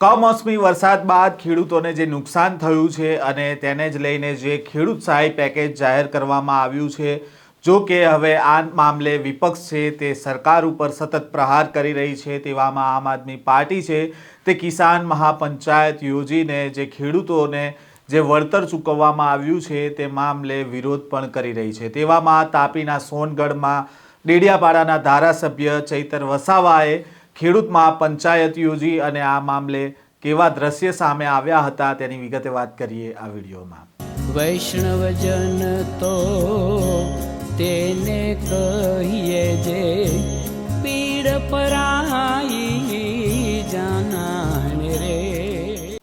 કમોસમી વરસાદ બાદ ખેડૂતોને જે નુકસાન થયું છે અને તેને જ લઈને જે ખેડૂત સહાય પેકેજ જાહેર કરવામાં આવ્યું છે, જો કે હવે આ મામલે વિપક્ષ છે તે સરકાર ઉપર સતત પ્રહાર કરી રહી છે। તેવામાં આમ આદમી પાર્ટી છે તે કિસાન મહાપંચાયત યોજીને જે ખેડૂતોને જે વળતર ચૂકવવામાં આવ્યું છે તે મામલે વિરોધ પણ કરી રહી છે। તેવામાં તાપીના સોનગઢમાં ડેડિયાપાડાના ધારાસભ્ય ચૈતર વસાવાએ ખેડૂત મહાપંચાયત યોજી અને આ મામલે કેવા દ્રશ્ય સામે આવ્યા હતા તેની વિગતે વાત કરીએ આ વિડીયોમાં। વૈષ્ણવજન તો તેને કહીએ જે પીડ પરાઈ જાનાને રે।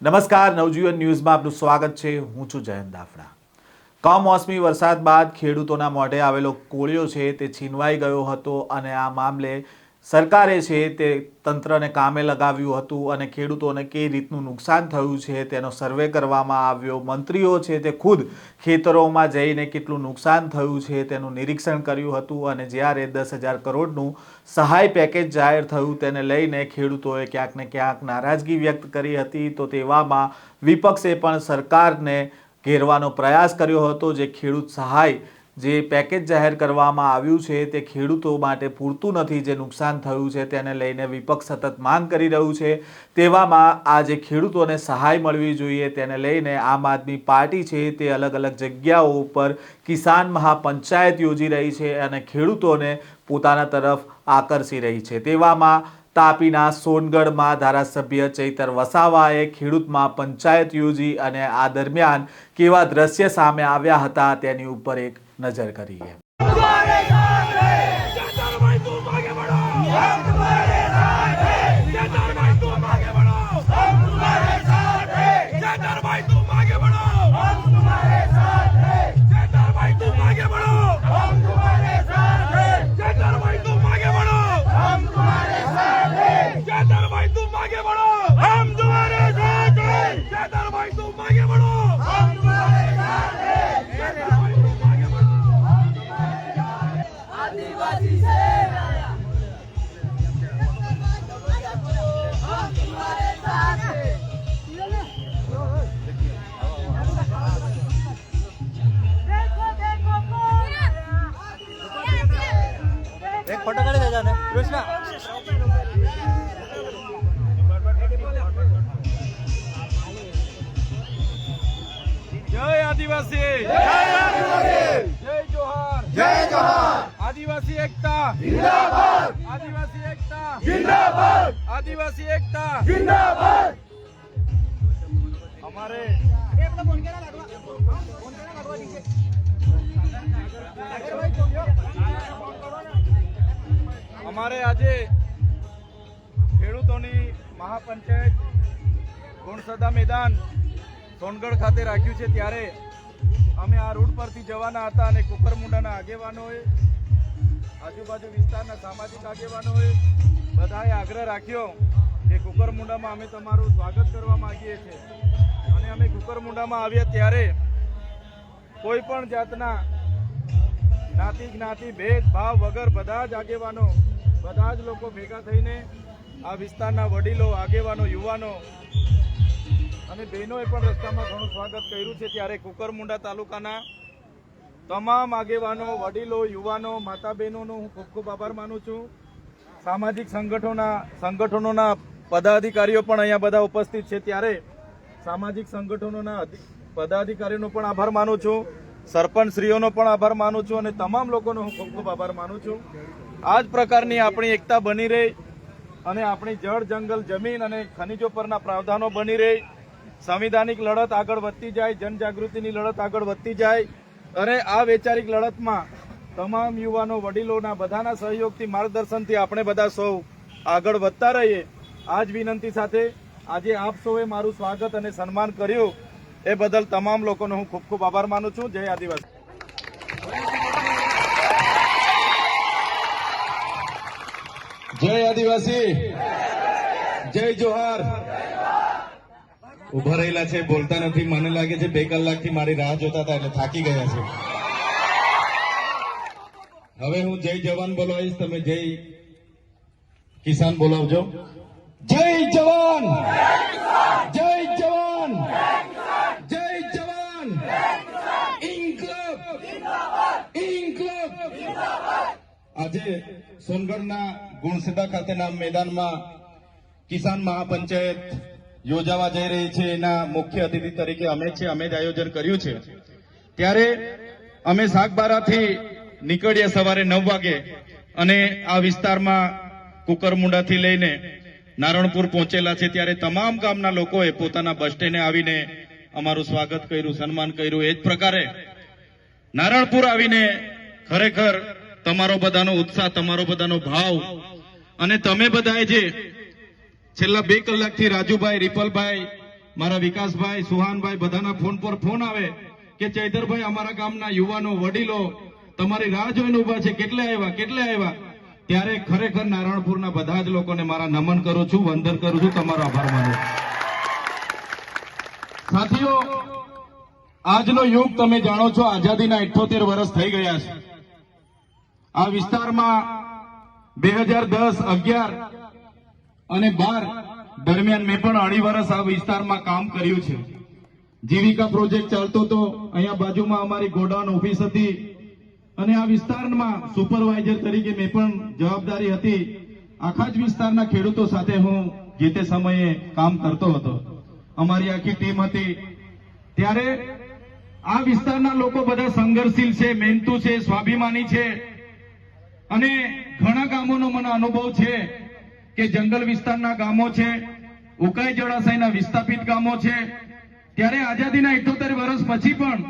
નમસ્કાર, નવજીવન ન્યૂઝમાં આપનું સ્વાગત છે। હું છું જયંત દાફડા। કમોસમી વરસાદ બાદ ખેડૂતોના મોઢે આવેલો કોળિયો છે તે છીનવાઈ ગયો હતો અને આ મામલે સરકારે છે તે તંત્રને કામે લગાવ્યું હતું અને ખેડૂતોને કઈ રીતનું નુકસાન થયું છે તેનો સર્વે કરવામાં આવ્યો। મંત્રીઓ છે તે ખુદ ખેતરોમાં જઈને કેટલું નુકસાન થયું છે તેનું નિરીક્ષણ કર્યું હતું અને જ્યારે 10,000 કરોડનું સહાય પેકેજ જાહેર થયું તેને લઈને ખેડૂતોએ ક્યાંક ને ક્યાંક નારાજગી વ્યક્ત કરી હતી। તો તેવામાં વિપક્ષે પણ સરકારને ઘેરવાનો પ્રયાસ કર્યો હતો। જે ખેડૂત સહાય જે પેકેજ જાહેર કરવામાં આવ્યું છે તે ખેડૂતો માટે પૂરતું નથી, જે નુકસાન થયું છે તેને લઈને વિપક્ષ સતત માંગ કરી રહ્યું છે। તેવામાં આ જે ખેડૂતોને સહાય મળવી જોઈએ તેને લઈને આમ આદમી પાર્ટી છે તે અલગ અલગ જગ્યાઓ ઉપર કિસાન મહાપંચાયત યોજી રહી છે અને ખેડૂતોને પોતાના તરફ આકર્ષી રહી છે। તેવામાં તાપીના સોનગઢમાં ધારાસભ્ય ચૈતર વસાવાએ ખેડૂત મહાપંચાયત યોજી અને આ દરમિયાન કેવા દ્રશ્ય સામે આવ્યા હતા તેની ઉપર એક નજર કરીએ। फोटो काढ त्याच्याने कृष्णा जय आदिवासी, जय आदिवासी, जय जोहार, जय जोहार। आदिवासी एकता जिंदाबाद, आदिवासी एकता जिंदाबाद, आदिवासी एकता जिंदाबाद। हमारे અમારે આજે ખેડૂતોની મહાપંચાયત ગુણસદા મેદાન સોનગઢ ખાતે રાખ્યું છે ત્યારે અમે આ રૂટ પરથી જવાના હતા અને કુકરમુંડાના આગેવાનોએ, આજુબાજુ વિસ્તારના સામાજિક આગેવાનોએ બધાએ આગ્રહ રાખ્યો કે કુકરમુંડામાં અમે તમારું સ્વાગત કરવા માંગીએ છીએ અને અમે કુકરમુંડામાં આવ્યા ત્યારે કોઈ પણ જાતના જ્ઞાતિ જ્ઞાતિ ભેદભાવ વગર બધા જ આગેવાનો, બધા જ લોકો ભેગા થઈને આ વિસ્તારના વડીલો, આગેવાનો, યુવાનો અને બહેનોએ પણ રસ્તામાં ઘણું સ્વાગત કર્યું છે। ત્યારે કુકરમુંડા તાલુકાના તમામ આગેવાનો, વડીલો, યુવાનો, માતા બહેનોનો હું ખૂબ ખૂબ આભાર માનું છું। સામાજિક સંગઠનોના પદાધિકારીઓ પણ અહીંયા બધા ઉપસ્થિત છે ત્યારે સામાજિક સંગઠનોના પદાધિકારીઓનો પણ આભાર માનું છું, સરપંચશ્રીઓનો પણ આભાર માનું છું અને તમામ લોકોનો હું ખૂબ ખૂબ આભાર માનું છું। આ જ પ્રકારની આપણી એકતા બની રહે અને આપણી જળ, જંગલ, જમીન અને ખનિજો પરના પ્રાવધાનો બની રહે, સંવિધાનિક લડત આગળ વધતી જાય, જનજાગૃતિની લડત આગળ વધતી જાય અને આ વૈચારિક લડતમાં તમામ યુવાનો, વડીલોના બધાના સહયોગથી, માર્ગદર્શનથી આપણે બધા સૌ આગળ વધતા રહીએ। આ જ વિનંતી સાથે આજે આપ સૌએ મારું સ્વાગત અને સન્માન કર્યું એ બદલ તમામ લોકોનો હું ખૂબ ખૂબ આભાર માનું છું। જય આદિવાસી, જય આદિવાસી, જય જોહાર। ઉભા રહેલા છે, બોલતા નથી। મને લાગે છે 2 કલાકથી મારી રાહ જોતા હતા એટલે થાકી ગયા છે। હવે હું જય જવાન બોલવાઈશ, તમે જય કિસાન બોલાવજો। જય જવાન, જય જવાન, જય જવાન, ઇન્કલાબ, ઇન્કલાબ. આજે સોનગઢના ગુણસદા ખાતેના મેદાનમાં કિસાન મહાપંચાયત યોજાવા જઈ રહી છે. એના મુખ્ય અતિથિ તરીકે અમે જ આયોજન કર્યું છે. ત્યારે અમે સાગબારાથી નીકળ્યા સવારે 9 વાગે અને આ વિસ્તારમાં કુકરમુંડાથી લઈને નારણપુર પહોંચેલા છે. ત્યારે તમામ ગામના લોકોએ પોતાના બસ સ્ટેન્ડે આવીને અમારું સ્વાગત કર્યું, સન્માન કર્યું. એ જ પ્રકારે નારણપુર આવીને ખરેખર તમારો બધાનો ઉત્સાહ, તમારો બધાનો ભાવ અને તમે બધાએ જે છેલ્લા 2 કલાકથી રાજુભાઈ, રિપલભાઈ, મારા વિકાસભાઈ, સુહાનભાઈ બધાના ફોન પર ફોન આવે કે ચૈતરભાઈ અમારા ગામના યુવાનો, વડીલો તમારી રાહ જોઈને ઉભા છે, કેટલે આવ્યા. ત્યારે ખરેખર નારણપુરના બધા જ લોકોને મારા નમન કરું છું, વંદન કરું છું, તમારો આભાર માનું છું. સાથીઓ, આજનો યુગ તમે જાણો છો, આઝાદીના 78 વર્ષ થઈ ગયા છે. આ વિસ્તારમાં 2010, 11 અને 12 દરમિયાન મેં પણ 2.5 વર્ષ આ વિસ્તારમાં કામ કર્યું છે. જીવિકા પ્રોજેક્ટ ચાલતો હતો. અહીંયા બાજુમાં અમારી ગોડાઉન ઓફિસ હતી અને આ વિસ્તારમાં સુપરવાઇઝર તરીકે મેં પણ જવાબદારી હતી. આખા જ વિસ્તારના ખેડૂતો સાથે હું જે તે સમયે કામ કરતો હતો. અમારી આખી ટીમ હતી. ત્યારે આ વિસ્તારના લોકો બધા સંઘર્ષશીલ છે, મહેનતુ છે, સ્વાભિમાની છે અને ઘણા ગામોનો મને અનુભવ છે કે જંગલ વિસ્તારના ગામો છે, ઉકાઈ જળાશયના વિસ્થાપિત ગામો છે. ત્યારે આઝાદીના 78 વર્ષ પછી પણ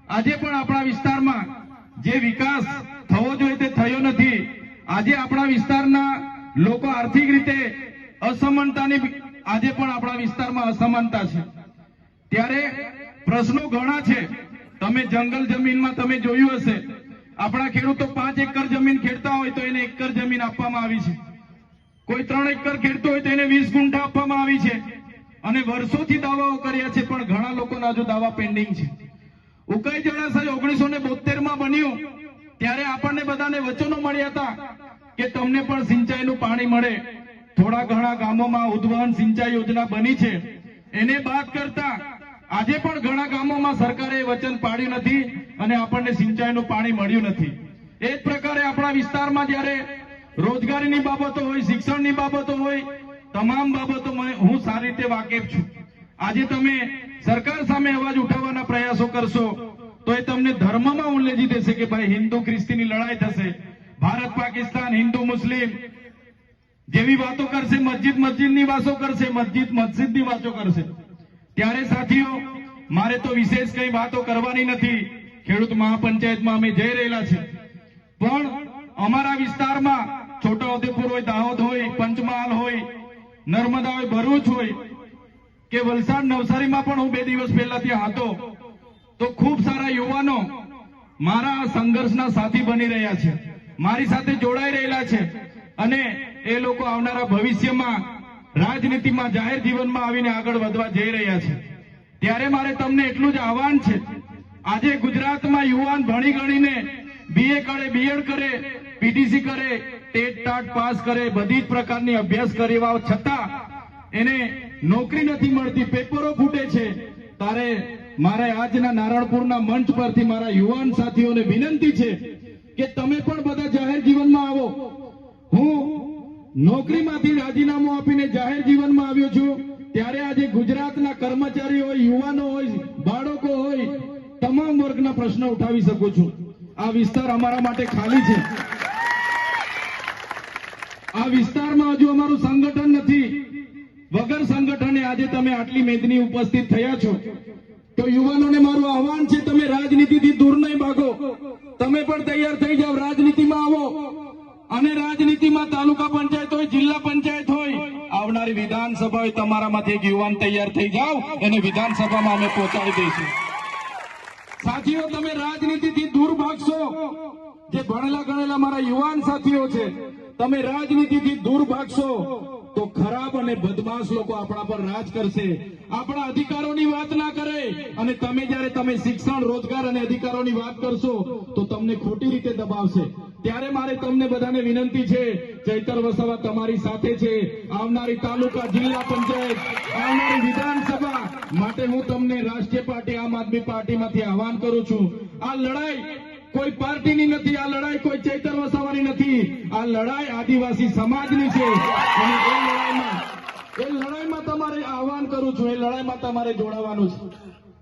આજે પણ આપણા વિસ્તારમાં જે વિકાસ થવો જોઈએ તે થયો નથી. આજે આપણા વિસ્તારના લોકો આર્થિક રીતે અસમાનતાની આજે પણ આપણા વિસ્તારમાં અસમાનતા છે. ત્યારે પ્રશ્નો ઘણા છે. તમે જંગલ જમીનમાં તમે જોયું હશે, આપણા ખેડૂતો 5 એકર જમીન ખેડતા હોય તો એને 1 એકર જમીન આપવામાં આવી છે. કોઈ 3 એકર ખેડતો હોય તો એને 20 ગુંઠા આપવામાં આવી છે. અને વર્ષોથી દાવાઓ કર્યા છે પણ ઘણા લોકોના હજુ દાવા પેન્ડિંગ છે. ઉકાઈ જળાશય 1972 બન્યું ત્યારે આપણને બધાને વચનો મળ્યા હતા કે તમને પણ સિંચાઈનું પાણી મળે. થોડા ઘણા ગામોમાં ઉદ્વહન સિંચાઈ યોજના બની છે. એને બાદ કરતા આજે પણ ઘણા ગામોમાં સરકારે વચન પાડ્યું નથી અને આપણને સિંચાઈનું પાણી મળ્યું નથી. એ જ પ્રકારે આપણા વિસ્તારમાં જ્યારે રોજગારીની બાબતો હોય, શિક્ષણની બાબતો હોય, તમામ બાબતોમાં હું સારી રીતે વાકેફ છું. આજે તમે સરકાર સામે અવાજ ઉઠાવવાના પ્રયાસો કરશો તો એ તમને ધર્મમાં ઉલ્લેખી દેશે કે ભાઈ હિન્દુ ખ્રિસ્તીની લડાઈ થશે, ભારત પાકિસ્તાન, હિન્દુ મુસ્લિમ જેવી વાતો કરશે, મસ્જિદની વાતો કરશે, મસ્જિદની વાતો કરશે. ત્યારે સાથીઓ, મારે તો વિશેષ કઈ વાતો કરવાની નથી. ખેડૂત મહાપંચાયતમાં અમે જઈ રહેલા છે પણ અમારા વિસ્તારમાં છોટાઉદેપુર હોય, દાહોદ હોય, પંચમહાલ હોય, નર્મદા હોય, ભરૂચ હોય કે વલસાડ, નવસારીમાં પણ હું 2 દિવસ પહેલા ત્યાં હતો તો ખૂબ સારા યુવાનો મારા આ સંઘર્ષના સાથી બની રહ્યા છે, મારી સાથે જોડાઈ રહેલા છે અને એ લોકો આવનારા ભવિષ્યમાં રાજનીતિમાં, જાહેર જીવનમાં આવીને આગળ વધવા જઈ રહ્યા છે. ત્યારે મારે તમને એટલું જ આહવાન છે, આજે ગુજરાતમાં યુવાન ભણી ગણીને BA કરે, BEd કરે, PTC કરે, ટેટ ટાટ પાસ કરે, બધી જ પ્રકારની અભ્યાસ કરવા છતાં એને નોકરી નથી મળતી, પેપરો ફૂટે છે. તારે મારે આજના નારણપુરના મંચ પરથી મારા યુવાન સાથીઓને વિનંતી છે કે તમે પણ બધા જાહેર જીવનમાં આવો. હું નોકરીમાંથી રાજીનામું આપીને જાહેર જીવનમાં આવ્યો છું. ત્યારે આજે ગુજરાતના કર્મચારીઓ હોય, યુવાનો હોય, બાળકો હોય, તમામ વર્ગના પ્રશ્નો ઉઠાવી શકું છું. આ વિસ્તાર અમારા માટે ખાલી છે. આ વિસ્તારમાં હજુ અમારું સંગઠન નથી. વગર સંગઠને આજે તમે આટલી મેદની ઉપસ્થિત થયા છો તો યુવાનોને મારું આહવાન છે, તમે રાજનીતિથી દૂર નહીં ભાગો. તમે પણ તૈયાર થઈ જાઓ, રાજનીતિમાં આવો અને રાજનીતિમાં તાલુકા પંચાયત હોય, જિલ્લા પંચાયત હોય, આવનારી વિધાનસભા હોય, તમારામાંથી એક યુવાન તૈયાર થઈ જાઓ, એને વિધાનસભામાં અમે પહોંચાડી દઈશું. સાથીઓ, તમે રાજનીતિથી દૂર ભાગશો. જે ભણેલા ગણેલા મારા યુવાન સાથીઓ છે તમે રાજનીતિથી દૂર ભાગશો તો ખરાબ અને બદમાશ લોકો આપણા પર રાજ કરશે, આપણા અધિકારોની વાત ના કરે, અને તમે શિક્ષણ, રોજગાર અને અધિકારોની વાત કરશો તો તમને ખોટી રીતે દબાવશે. ત્યારે મારે તમને બધાને વિનંતી છે, ચૈતર વસાવા તમારી સાથે છે. આવનારી તાલુકા, જિલ્લા પંચાયત, આવનારી વિધાનસભા માટે હું તમને રાષ્ટ્રીય પાર્ટી આમ આદમી પાર્ટીમાંથી આહવાન કરું છું. આ લડાઈ કોઈ પાર્ટીની નથી, આ લડાઈ કોઈ ચૈતર વસાવાની નથી, આ લડાઈ આદિવાસી સમાજની છે. અને એ લડાઈમાં તમારે આહવાન કરું છું, એ લડાઈમાં તમારે જોડાવાનું છે.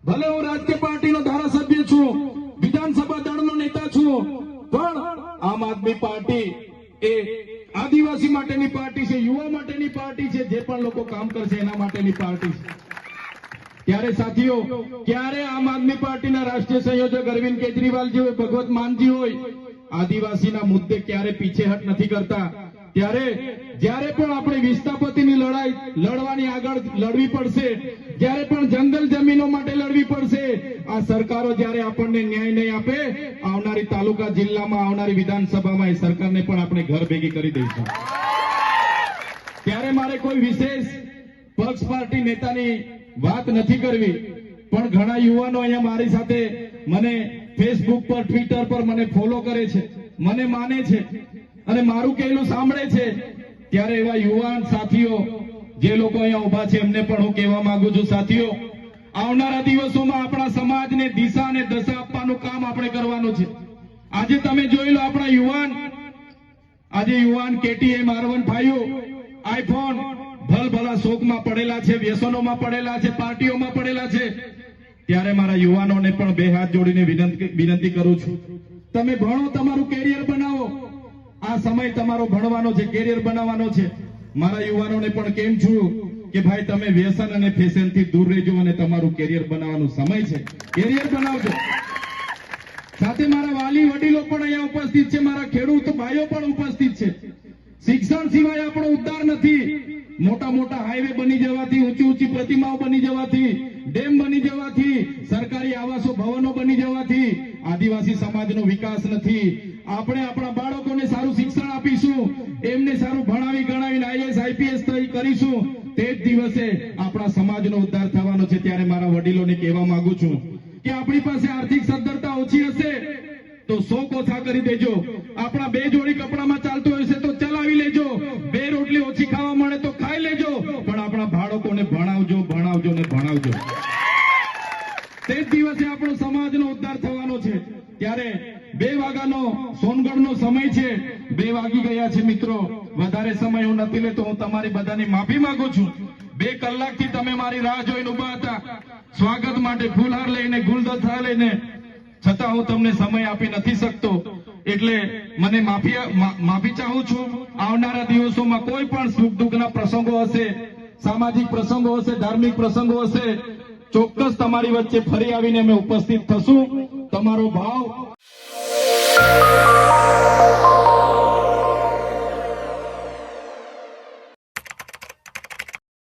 ભલે હું રાજકીય પાર્ટીનો ધારાસભ્ય છું, વિધાનસભા દળનો નેતા છું, પણ આમ આદમી પાર્ટી એ આદિવાસી માટેની પાર્ટી છે, યુવા માટેની પાર્ટી છે, જે પણ લોકો કામ કરશે એના માટેની પાર્ટી છે. ત્યારે સાથીઓ, ક્યારે આમ આદમી પાર્ટીના રાષ્ટ્રીય સંયોજક અરવિંદ કેજરીવાલજી હોય, ભગવત માનજી હોય, આદિવાસીના મુદ્દે ક્યારે પીછેહટ નથી કરતા. ત્યારે જ્યારે પણ આપણે વિસ્થાપતિની લડાઈ લડવાની આગળ લડવી પડશે, જ્યારે પણ જંગલ જમીનો માટે લડવી પડશે, આ સરકારો જ્યારે આપણને ન્યાય નહીં આપે, આવનારી તાલુકા, જિલ્લામાં, આવનારી વિધાનસભામાં એ સરકારને પણ આપણે ઘર ભેગી કરી દઈશું. ત્યારે મારે કોઈ વિશેષ પક્ષ પાર્ટી નેતાની વાત નથી કરવી, પણ ઘણા યુવાનો અહીંયા મારી સાથે મને ફેસબુક પર, ટ્વિટર પર મને ફોલો કરે છે, મને માને છે અને મારું કહેલું સાંભળે છે. ત્યારે એવા યુવાન સાથીઓ જે લોકો અહીંયા ઉભા છે એમને પણ હું કહેવા માંગુ છું, સાથીઓ, આવનારા દિવસોમાં આપણા સમાજને દિશા અને દશા આપવાનું કામ આપણે કરવાનું છે. આજે તમે જોઈ લો, આપણા યુવાન KTM R1 ભાઈઓ આઈફોન ભલભલા શોકમાં પડેલા છે, વ્યસનોમાં પડેલા છે, પાર્ટીઓમાં પડેલા છે. ત્યારે મારા યુવાનોને પણ બે હાથ જોડીને વિનંતી કરું છું, તમે ભણો, તમારું કેરિયર બનાવો. આ સમય તમારો ભણવાનો છે, કેરિયર બનાવવાનો છે. મારા યુવાનોને પણ કેમ છું કે ભાઈ તમે વ્યસન અને ફેશનથી દૂર રહેજો અને તમારું કેરિયર બનાવવાનો સમય છે, કેરિયર બનાવજો. સાથે મારા વાલી વડીલો પણ અહીંયા ઉપસ્થિત છે, મારા ખેડૂત ભાઈઓ પણ ઉપસ્થિત છે. શિક્ષણ સિવાય આપણો ઉદ્ધાર નથી. મોટા મોટા હાઈવે બની જવાથી, ઊંચી ઊંચી પ્રતિમાઓ બની જવાથી, ડેમ બની જવાથી, સરકારી આવાસો, ભવનો બની જવાથી આદિવાસી સમાજનો વિકાસ નથી. આપણે આપણા બાળકોને સારું શિક્ષણ આપીશું, એમને સારું ભણાવી ગણાવીને IAS IPS કરીશું, તે જ દિવસે આપણા સમાજનો ઉદ્ધાર થવાનો છે. ત્યારે મારા વડીલોને કહેવા માંગુ છું કે આપણી પાસે આર્થિક સદ્ધરતા ઓછી હશે તો શોખ ઓછા કરી દેજો. આપણા બે જોડી કપડામાં ચાલતો હશે તો ચલાવી લેજો, બે રોટલી ઓછી ખાવા મળે તો ખાઈ લેજો, પણ આપણા બાળકોને ભણાવજો, ભણાવજો ને ભણાવજો. તે જ દિવસે આપણો સમાજનો ઉદ્ધાર થવાનો છે. ત્યારે 2 વાગ્યાનો સોનગઢનો સમય છે, 2 વાગી ગયા છે મિત્રો. વધારે સમય હું નથી લેતો, હું તમારી બધાની માફી માંગુ છું. 2 કલાકથી તમે મારી રાહ જોઈને ઉભા હતા, સ્વાગત માટે ફૂલહાર લઈને, ગુલદસ્તા લઈને, છતાં હું તમને સમય આપી નથી શકતો. એટલે મને માફી ચાહું છું. આવનારા દિવસોમાં કોઈ પણ સુખ દુઃખના પ્રસંગો હશે, સામાજિક પ્રસંગો હશે, ધાર્મિક પ્રસંગો હશે, ચોક્કસ તમારી વચ્ચે ફરી આવીને અમે ઉપસ્થિત થશું. તમારો ભાવ